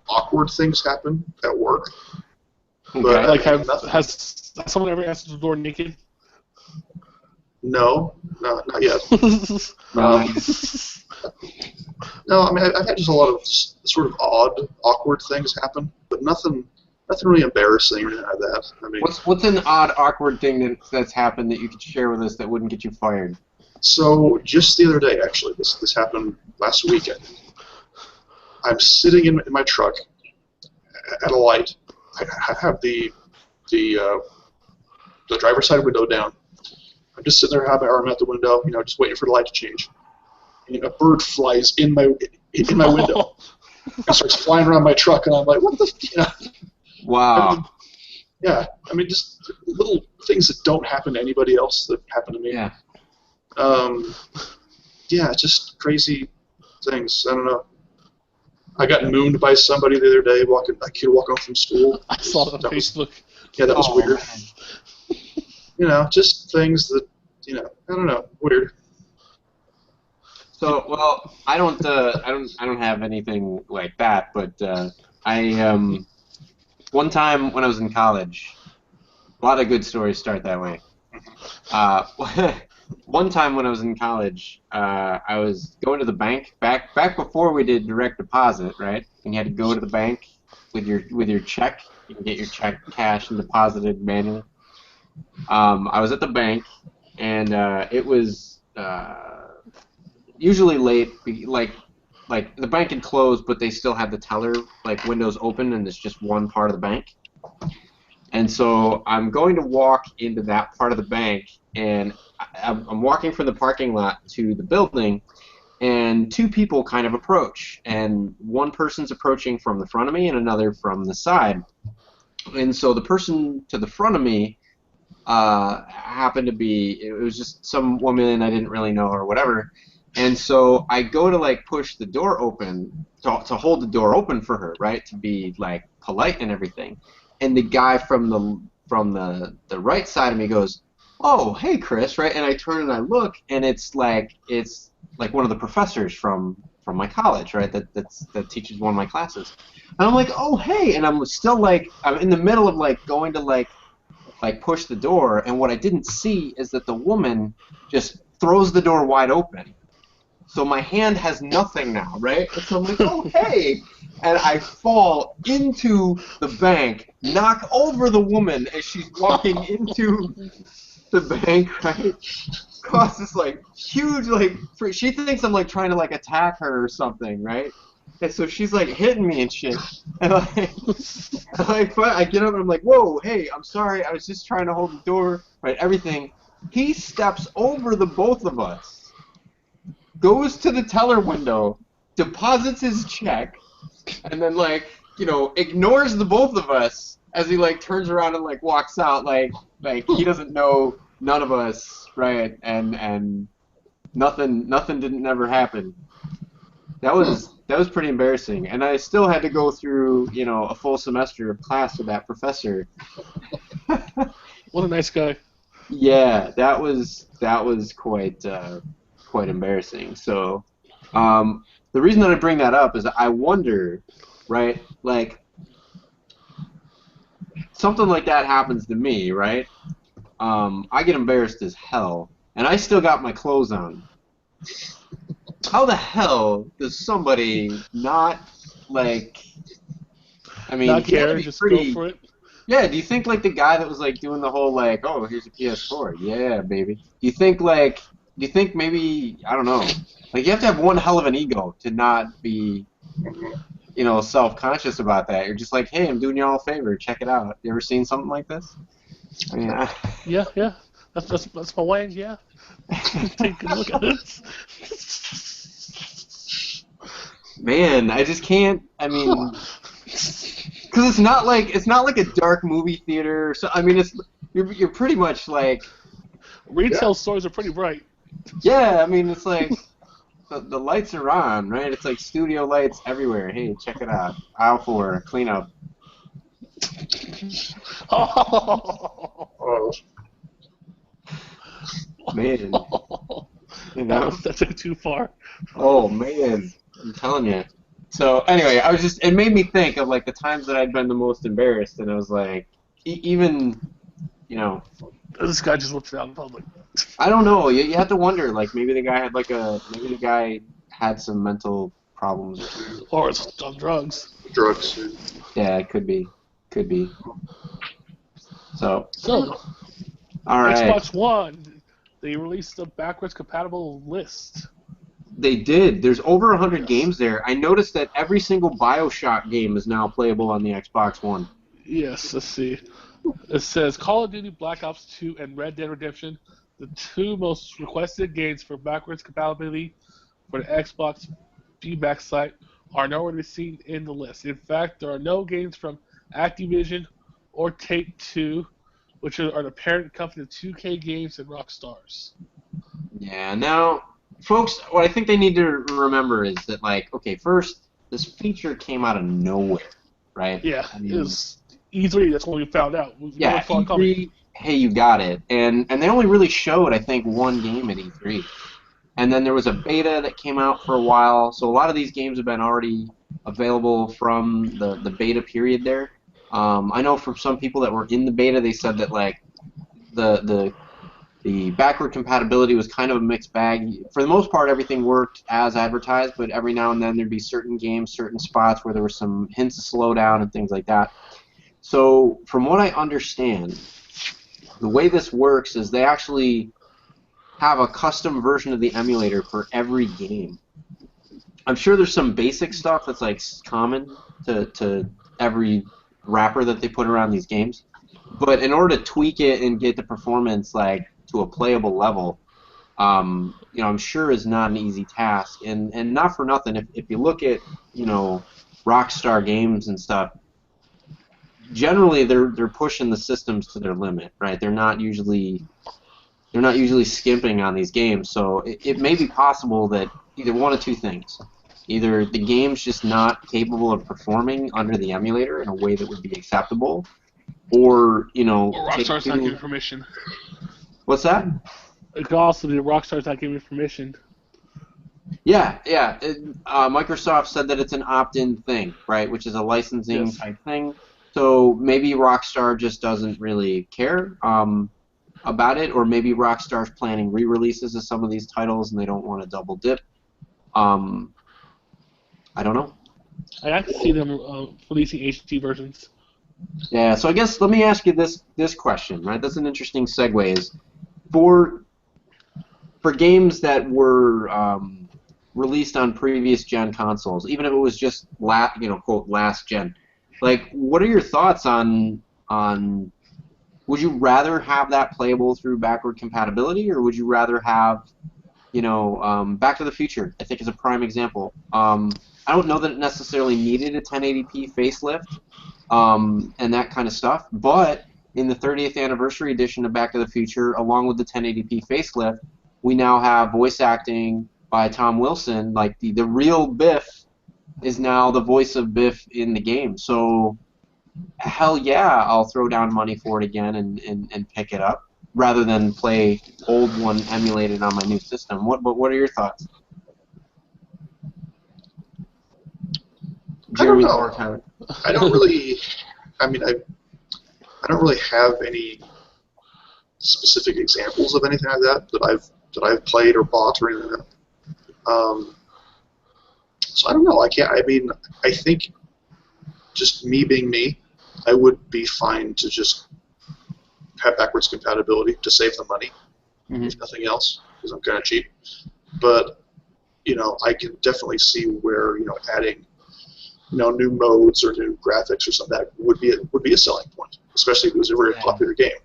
awkward things happen at work. Okay. But Like, has someone ever answered the door naked? No, not yet. No, I mean, I've had just a lot of sort of odd, awkward things happen, but nothing really embarrassing or anything like that. I mean, What's an odd, awkward thing that's happened that you could share with us that wouldn't get you fired? so just the other day, actually, this happened last weekend. I'm sitting in my truck at a light. I have the driver's side window down. I'm just sitting there, have my arm out the window, just waiting for the light to change. And a bird flies in my window and starts flying around my truck, and I'm like, what the? Wow. I mean, just little things that don't happen to anybody else that happen to me. Yeah. Just crazy things. I don't know. I got mooned by somebody the other day, a kid walking home from school. I saw it on Facebook. That was weird. Man. Just things that, I don't know, weird. So, well, I don't have anything like that, but one time when I was in college, a lot of good stories start that way. One time when I was in college, I was going to the bank back before we did direct deposit, right? And you had to go to the bank with your check. You can get your check cashed and deposited manually. I was at the bank, and it was usually late, like the bank had closed, but they still had the teller windows open, and it's just one part of the bank. And so I'm going to walk into that part of the bank, and I'm walking from the parking lot to the building, and two people kind of approach, and one person's approaching from the front of me and another from the side. And so the person to the front of me happened to be, it was just some woman I didn't really know or whatever. And so I go to push the door open, to hold the door open for her, right, to be polite and everything. And the guy from the right side of me goes, "Oh, hey, Chris," right? And I turn and I look, and it's one of the professors from my college, right? That teaches one of my classes. And I'm like, "Oh, hey," and I'm still I'm in the middle of going to push the door, and what I didn't see is that the woman just throws the door wide open. So my hand has nothing now, right? And so I'm like, "Oh, hey." And I fall into the bank, knock over the woman as she's walking into the bank, right? Across this huge she thinks I'm trying to attack her or something, right? And so she's hitting me and shit. And I get up and I'm like, "Whoa, hey, I'm sorry, I was just trying to hold the door," right? Everything. He steps over the both of us, goes to the teller window, deposits his check, and then ignores the both of us as he turns around and walks out like he doesn't know none of us, right? And nothing didn't never happen. That was pretty embarrassing, and I still had to go through a full semester of class with that professor. What a nice guy. Yeah, that was quite embarrassing. So, the reason that I bring that up is that I wonder, right? Something like that happens to me, right? I get embarrassed as hell, and I still got my clothes on. How the hell does somebody not not care, just go for it? Yeah, do you think the guy that was doing the whole "oh, here's a PS4, yeah, baby"? Do you think maybe, I don't know, you have to have one hell of an ego to not be self-conscious about that. You're just "Hey, I'm doing you all a favor, check it out." You ever seen something like this? I mean, Yeah. That's my wang, yeah. Take a look at it. Man, I just can't. I mean, because it's not like a dark movie theater. So I mean, you're pretty much retail stores are pretty bright. Yeah, I mean, it's like the lights are on, right? It's like studio lights everywhere. Hey, check it out. Aisle 4, cleanup. Oh, Oh, Man, you know? that took it too far. Oh, man. I'm telling you. So, anyway, it made me think of, like, the times that I'd been the most embarrassed, and I was like, even, you know, This guy just whips it out in public. I don't know. You have to wonder, like, maybe the guy had some mental problems or something. Or it's on drugs. drugs. Yeah, it could be. Could be. So, So, all right. Xbox One, they released a backwards compatible list. They did. There's over 100 Yes. games there. I noticed that every single BioShock game is now playable on the Xbox One. Yes, let's see. It says Call of Duty Black Ops 2 and Red Dead Redemption, the two most requested games for backwards compatibility for the Xbox feedback site, are nowhere to be seen in the list. In fact, there are no games from Activision or Take-Two, which are the parent company of 2K Games and Rockstars. Yeah, now, folks, what I think they need to remember is that, like, okay, first, this feature came out of nowhere, right? Yeah, I it mean, was E3. That's when we found out. We yeah, never saw it coming. E3, hey, you got it. And they only really showed, I think, one game at E3. And then there was a beta that came out for a while, so a lot of these games have been already available from the beta period there. I know from some people that were in the beta, they said that, like, the backward compatibility was kind of a mixed bag. For the most part, everything worked as advertised, but every now and then there'd be certain games, certain spots where there were some hints of slowdown and things like that. So, from what I understand, the way this works is they actually have a custom version of the emulator for every game. I'm sure there's some basic stuff that's like common to every wrapper that they put around these games. But in order to tweak it and get the performance like to a playable level, I'm sure is not an easy task. And not for nothing, if you look at, Rockstar games and stuff, generally they're pushing the systems to their limit, right? They're not usually skimping on these games. So it may be possible that either one of two things. Either the game's just not capable of performing under the emulator in a way that would be acceptable, or, Or Rockstar's not giving permission. What's that? It could also be Rockstar's not giving permission. Yeah. Microsoft said that it's an opt-in thing, right, which is a licensing type thing. So maybe Rockstar just doesn't really care about it, or maybe Rockstar's planning re-releases of some of these titles and they don't want to double dip. I don't know. I can see them releasing HD versions. Yeah, so I guess let me ask you this question, right? That's an interesting segue. Is for games that were released on previous gen consoles, even if it was just quote last gen, like, what are your thoughts on would you rather have that playable through backward compatibility, or would you rather have Back to the Future, I think, is a prime example. I don't know that it necessarily needed a 1080p facelift and that kind of stuff, but in the 30th anniversary edition of Back to the Future, along with the 1080p facelift, we now have voice acting by Tom Wilson. Like, the real Biff is now the voice of Biff in the game. So, hell yeah, I'll throw down money for it again and pick it up, rather than play old one emulated on my new system. What are your thoughts? Jeremy or Tyler? I don't really. I mean, I don't really have any specific examples of anything like that I've played or bought or anything like that. So I don't know. I think just me being me, I would be fine to just have backwards compatibility to save the money, if nothing else, because I'm kind of cheap. But I can definitely see where adding new modes or new graphics or something that would be a selling point, especially if it was a very popular game.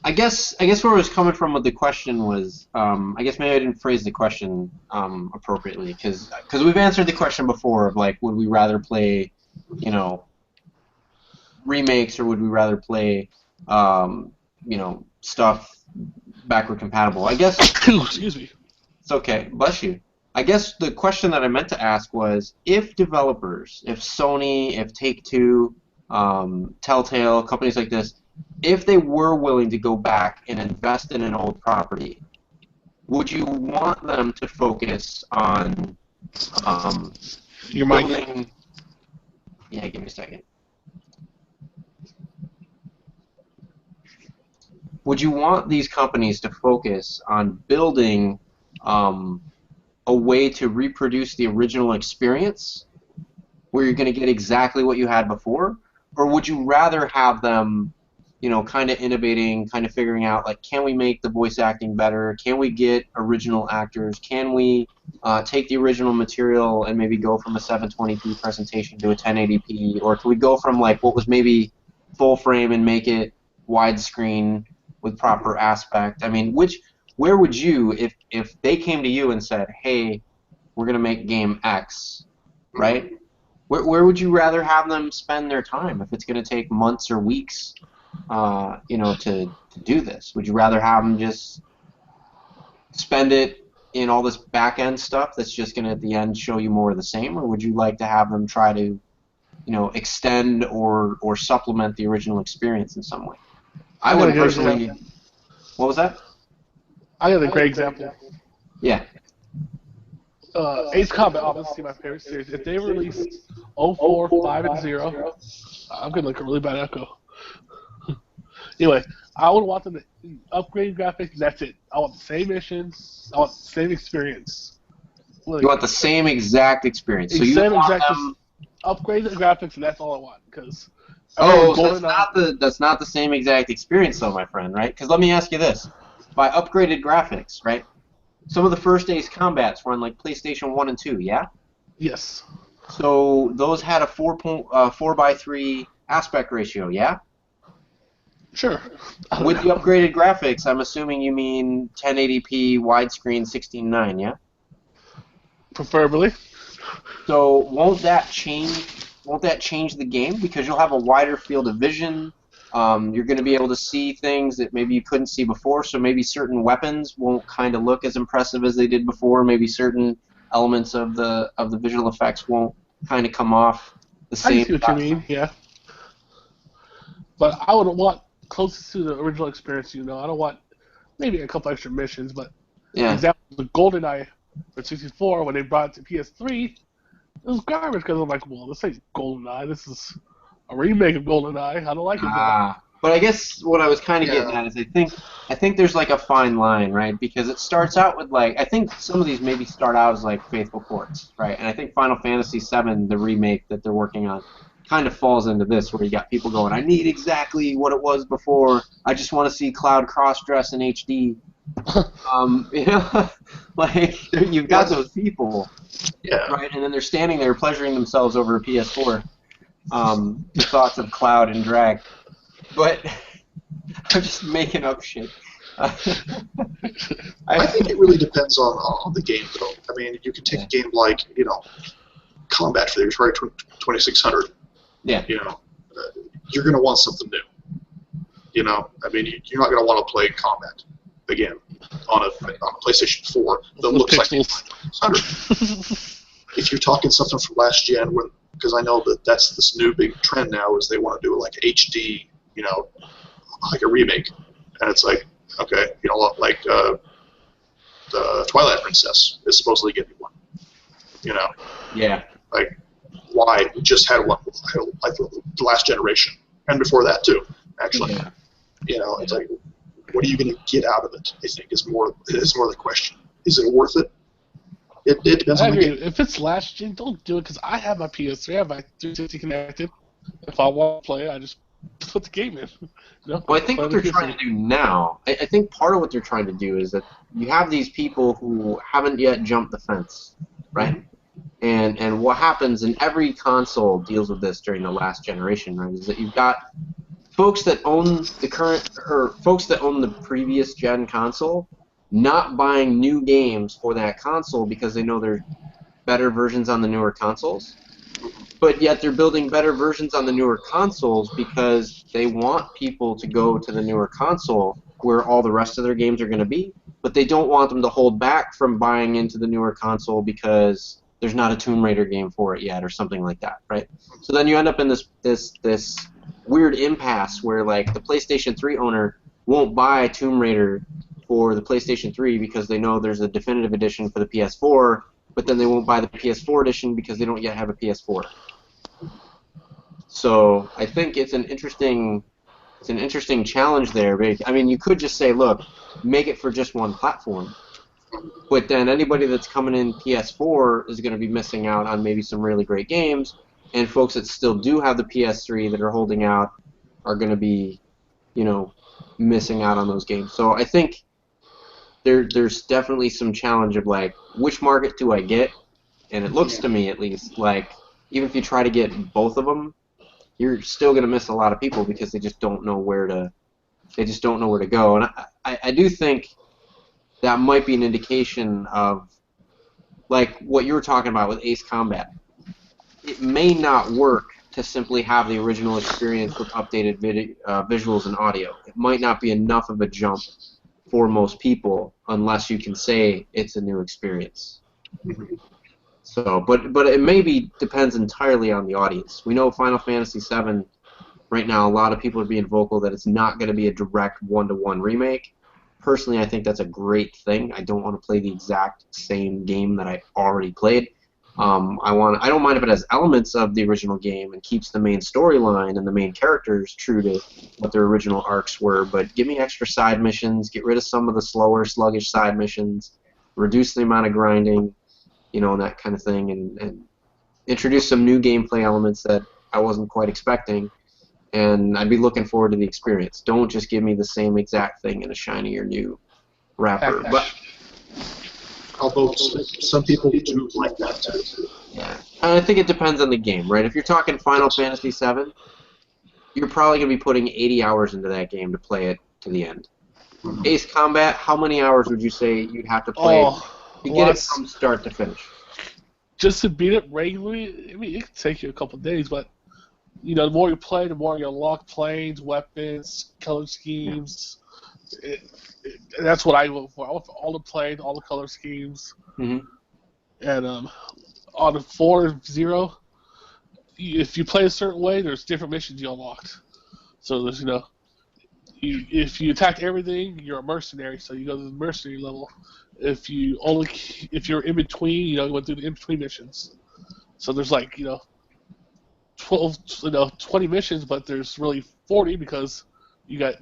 I guess where I was coming from with the question was, I guess maybe I didn't phrase the question appropriately, because we've answered the question before of, like, would we rather play remakes, or would we rather play stuff backward compatible. I guess. Excuse me. It's okay. Bless you. I guess the question that I meant to ask was, if developers, if Sony, if Take-Two, Telltale, companies like this, if they were willing to go back and invest in an old property, would you want them to focus on Your mic. building? Yeah, give me a second. Would you want these companies to focus on building a way to reproduce the original experience where you're going to get exactly what you had before? Or would you rather have them, kind of innovating, kind of figuring out, like, can we make the voice acting better? Can we get original actors? Can we take the original material and maybe go from a 720p presentation to a 1080p? Or can we go from, like, what was maybe full frame and make it widescreen with proper aspect? I mean, where would you, if they came to you and said, hey, we're going to make game X, right? Where would you rather have them spend their time if it's going to take months or weeks, to do this? Would you rather have them just spend it in all this back-end stuff that's just going to, at the end, show you more of the same? Or would you like to have them try to, extend or supplement the original experience in some way? I would personally... What was that? I got a great example. Yeah. Ace Combat, obviously my favorite series. If they released 04, 5, and 0, I'm getting like a really bad echo. Anyway, I would want them to upgrade graphics. That's it. I want the same missions. I want the same experience. You want the same exact experience. So you want them... upgrade the graphics, and that's all I want. Because so that's not the same exact experience, though, my friend, right? Because let me ask you this: by upgraded graphics, right? Some of the first Ace Combats were on like PlayStation 1 and 2, yeah? Yes. So those had a 4:3 aspect ratio, yeah? Sure. With the upgraded graphics, I'm assuming you mean 1080p widescreen 16:9, yeah? Preferably. So won't that change the game, because you'll have a wider field of vision? You're going to be able to see things that maybe you couldn't see before, so maybe certain weapons won't kind of look as impressive as they did before. Maybe certain elements of the visual effects won't kind of come off the same. I see what you mean, yeah. But I would want closest to the original experience, I don't want maybe a couple extra missions, but yeah. For example, the GoldenEye for 64, when they brought it to PS3, it was garbage because I'm like, well, this ain't GoldenEye, this is a remake of GoldenEye. I don't like it. But I guess what I was kind of getting at is I think there's like a fine line, right? Because it starts out with like, I think some of these maybe start out as like faithful ports, right? And I think Final Fantasy VII, the remake that they're working on, kind of falls into this, where you got people going, I need exactly what it was before. I just want to see Cloud cross-dress in HD. Like you've got those people, right? And then they're standing there pleasuring themselves over a PS4. The thoughts of Cloud and drag. But I'm just making up shit. I think it really depends on the game, though. I mean, you can take a game like, Combat for the Atari 2600. Yeah. You're going to want something new. I mean, you're not going to want to play Combat again on a PlayStation 4 that looks like 100. If you're talking something from last gen, because I know that's this new big trend now, is they want to do like HD, like a remake, and it's like, okay, like the Twilight Princess is supposedly getting one, Yeah. Like, why? We just had one, like the last generation, and before that too, actually. Yeah. It's like, what are you going to get out of it? I think is more the question. Is it worth it? It depends on the game. If it's last gen, don't do it, because I have my PS3, I have my 360 connected. If I want to play it, I just put the game in. Well, I think what they're trying to do now, I think part of what they're trying to do is that you have these people who haven't yet jumped the fence, right? And what happens, in every console deals with this during the last generation, right, is that you've got folks that own the current, or folks that own the previous gen console, not buying new games for that console because they know there's better versions on the newer consoles, but yet they're building better versions on the newer consoles because they want people to go to the newer console where all the rest of their games are going to be, but they don't want them to hold back from buying into the newer console because there's not a Tomb Raider game for it yet or something like that, right? So then you end up in this weird impasse where like the PlayStation 3 owner won't buy Tomb Raider for the PlayStation 3 because they know there's a definitive edition for the PS4, but then they won't buy the PS4 edition because they don't yet have a PS4. So I think it's an interesting challenge there. I mean, you could just say, look, make it for just one platform, but then anybody that's coming in PS4 is going to be missing out on maybe some really great games, and folks that still do have the PS3 that are holding out are going to be, missing out on those games. So I think there's definitely some challenge of like, which market do I get? And it looks to me, at least, like even if you try to get both of them, you're still going to miss a lot of people because they just don't know where to go. And I do think that might be an indication of like what you were talking about with Ace Combat. It may not work to simply have the original experience with updated visuals and audio. It might not be enough of a jump for most people unless you can say it's a new experience. So, but it maybe depends entirely on the audience. We know Final Fantasy VII right now, a lot of people are being vocal that it's not going to be a direct one-to-one remake. Personally, I think that's a great thing. I don't want to play the exact same game that I already played. I don't mind if it has elements of the original game and keeps the main storyline and the main characters true to what their original arcs were, but give me extra side missions, get rid of some of the slower, sluggish side missions, reduce the amount of grinding, and that kind of thing, and introduce some new gameplay elements that I wasn't quite expecting, and I'd be looking forward to the experience. Don't just give me the same exact thing in a shinier new wrapper. But although some people do like that too. Yeah, and I think it depends on the game, right? If you're talking Final Fantasy VII, you're probably going to be putting 80 hours into that game to play it to the end. Ace Combat, how many hours would you say you'd have to play to get it from start to finish? Just to beat it regularly, I mean, it could take you a couple of days, but the more you play, the more you unlock planes, weapons, color schemes. That's what I look for. I look for all the planes, all the color schemes, and on the 4.0, if you play a certain way, there's different missions you unlocked. So there's if you attack everything, you're a mercenary, so you go to the mercenary level. If you're in between, you went through the in between missions. So there's 20 missions, but there's really 40 because you got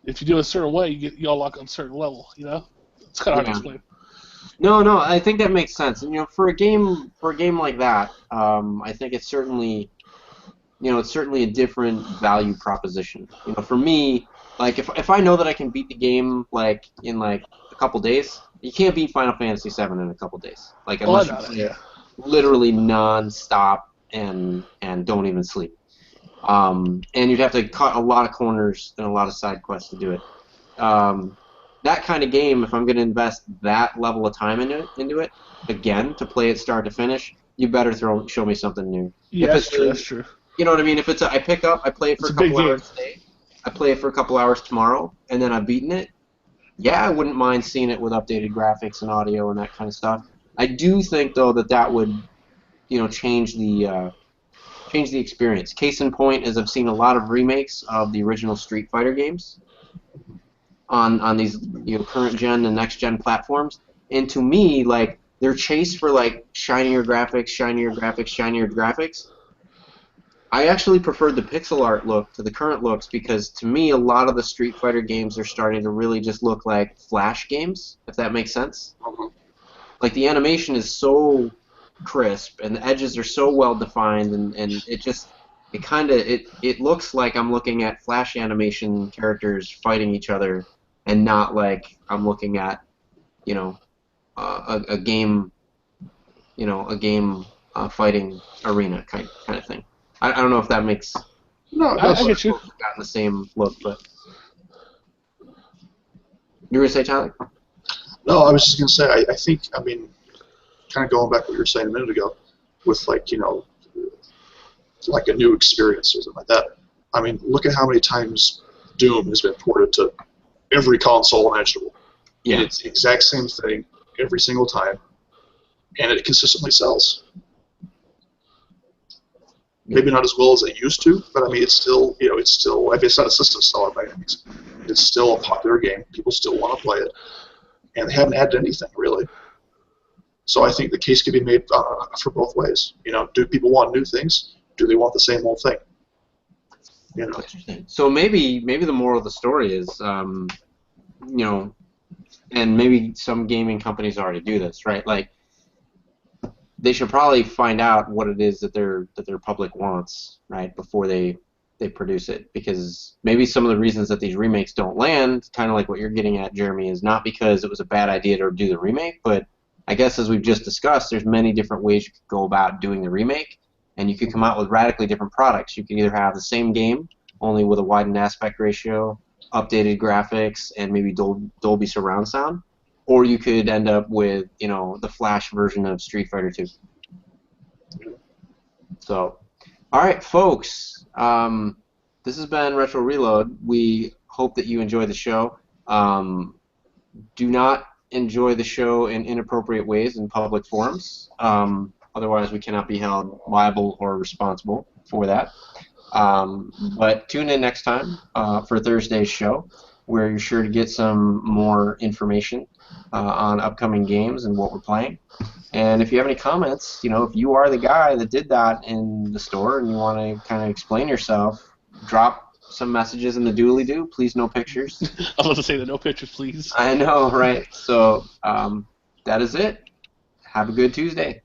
if you do it a certain way, you unlock on a certain level. It's kind of hard to explain. No, I think that makes sense. And for a game like that, I think it's certainly a different value proposition. For me, like if I know that I can beat the game in a couple days, you can't beat Final Fantasy VII in a couple days. Unless you play it literally non-stop and don't even sleep. And you'd have to cut a lot of corners and a lot of side quests to do it. That kind of game, if I'm going to invest that level of time into it, again, to play it start to finish, you better show me something new. Yeah, that's true. You know what I mean? If it's I play it for a couple hours today, I play it for a couple hours tomorrow, and then I've beaten it, I wouldn't mind seeing it with updated graphics and audio and that kind of stuff. I do think, though, that would, change the experience. Case in point is I've seen a lot of remakes of the original Street Fighter games on these current gen and next gen platforms, and to me, their chase for shinier graphics, I actually preferred the pixel art look to the current looks because to me a lot of the Street Fighter games are starting to really just look like Flash games, if that makes sense. Like the animation is so crisp and the edges are so well defined and it looks like I'm looking at Flash animation characters fighting each other and not like I'm looking at a game fighting arena kind of thing. I don't know if that makes I get you. Gotten the same look, but you were gonna say, Tyler? No, I was just gonna say I think kind of going back to what you were saying a minute ago, with like a new experience or something like that. Look at how many times Doom has been ported to every console imaginable. Yeah. And it's the exact same thing every single time, and it consistently sells. Maybe not as well as it used to, but I mean, it's still, I mean, it's not a system seller by any means. It's still a popular game. People still want to play it, and they haven't added anything really. So I think the case can be made for both ways. Do people want new things? Do they want the same old thing? So maybe the moral of the story is, and maybe some gaming companies already do this, right? Like, they should probably find out what it is that their public wants, right, before they produce it. Because maybe some of the reasons that these remakes don't land, kind of like what you're getting at, Jeremy, is not because it was a bad idea to do the remake, but I guess as we've just discussed, there's many different ways you could go about doing the remake, and you could come out with radically different products. You could either have the same game, only with a widened aspect ratio, updated graphics, and maybe Dolby surround sound, or you could end up with, the Flash version of Street Fighter 2. So, all right, folks, this has been Retro Reload. We hope that you enjoyed the show. Do not enjoy the show in inappropriate ways in public forums. Otherwise, we cannot be held liable or responsible for that. But tune in next time for Thursday's show, where you're sure to get some more information on upcoming games and what we're playing. And if you have any comments, if you are the guy that did that in the store and you want to kind of explain yourself, drop some messages in the dooley-doo. Please, no pictures. I was about to say that no pictures, please. I know, right? So that is it. Have a good Tuesday.